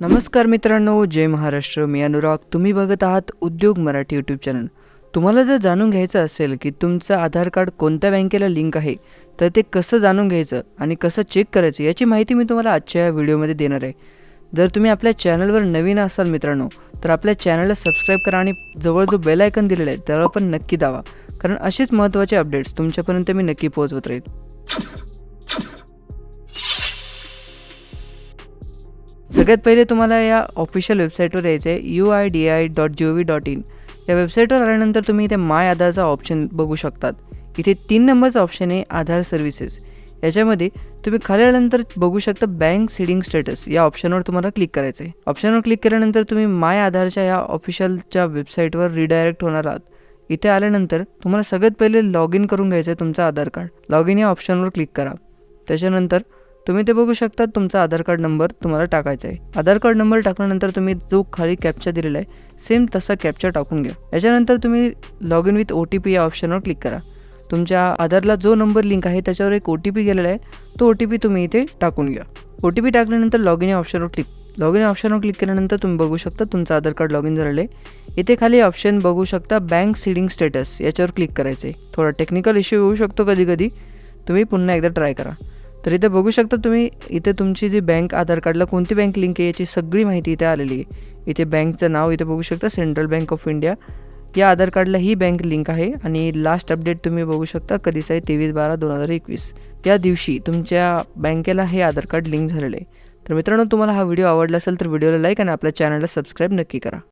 नमस्कार मित्रांनो, जय महाराष्ट्र. मी अनुराग. तुम्ही बघत आहात उद्योग मराठी यूट्यूब चॅनल. तुम्हाला जर जाणून घ्यायचं असेल की तुमचं आधार कार्ड कोणत्या बँकेला लिंक आहे, तर ते कसं जाणून घ्यायचं आणि कसं चेक करायचं याची माहिती मी तुम्हाला आजच्या या व्हिडिओमध्ये देणार आहे. जर तुम्ही आपल्या चॅनलवर नवीन असाल मित्रांनो, तर आपल्या चॅनलला सबस्क्राईब करा आणि जवळ जो बेल आयकॉन दिलेला आहे त्याला पण नक्की दाबा, कारण असेच महत्त्वाचे अपडेट्स तुमच्यापर्यंत मी नक्की पोहोचवत राहील. सगळ्यात पहिले तुम्हाला या ऑफिशियल वेबसाईटवर यायचं आहे uidi.gov.in. या वेबसाईटवर आल्यानंतर तुम्ही इथे माय आधारचा ऑप्शन बघू शकतात. इथे 3 नंबरचा ऑप्शन आहे आधार सर्व्हिसेस. याच्यामध्ये तुम्ही खाली आल्यानंतर बघू शकता बँक सीडिंग स्टेटस या ऑप्शनवर तुम्हाला क्लिक करायचं आहे. ऑप्शनवर क्लिक केल्यानंतर तुम्ही माय आधारच्या या ऑफिशियलच्या वेबसाईटवर रिडायरेक्ट होणार आहात. इथे आल्यानंतर तुम्हाला सगळ्यात पहिले लॉग इन करून घ्यायचं आहे तुमचं आधार कार्ड. लॉग इन या ऑप्शनवर क्लिक करा. त्याच्यानंतर तुम्ही ते बघू शकता तुमचा आधार कार्ड नंबर तुम्हाला टाकायचा आहे. आधार कार्ड नंबर टाकल्यानंतर तुम्ही जो खाली कॅप्चा दिलेला आहे सेम तसा कॅप्चा टाकून घ्या. याच्यानंतर तुम्ही लॉग इन विथ OTP या ऑप्शनवर क्लिक करा. तुमच्या आधारला जो नंबर लिंक आहे त्याच्यावर एक OTP गेलेला आहे, तो OTP तुम्ही इथे टाकून घ्या. OTP टाकल्यानंतर लॉग इन या ऑप्शनवर क्लिक केल्यानंतर तुम्ही बघू शकता तुमचं आधार कार्ड लॉग इन झालेलं आहे. इथे खाली ऑप्शन बघू शकता बँक सीडिंग स्टेटस, याच्यावर क्लिक करायचं आहे. थोडा टेक्निकल इश्यू होऊ शकतो कधी, तुम्ही पुन्हा एकदा ट्राय करा. तर इथे बघू शकता तुम्ही, इथे तुमची जी बँक आधार कार्डला कोणती बँक लिंक आहे याची सगळी माहिती इथे आलेली आहे. इथे बँकचं नाव इथे बघू शकता सेंट्रल बँक ऑफ इंडिया. या आधार कार्डला ही बँक लिंक आहे आणि लास्ट अपडेट तुम्ही बघू शकता कधीच आहे 23/12/2021. या दिवशी तुमच्या बँकेला हे आधार कार्ड लिंक झालेलं आहे. तर मित्रांनो, तुम्हाला हा व्हिडिओ आवडला असेल तर व्हिडिओला लाईक आणि आपल्या चॅनलला सबस्क्राईब नक्की करा.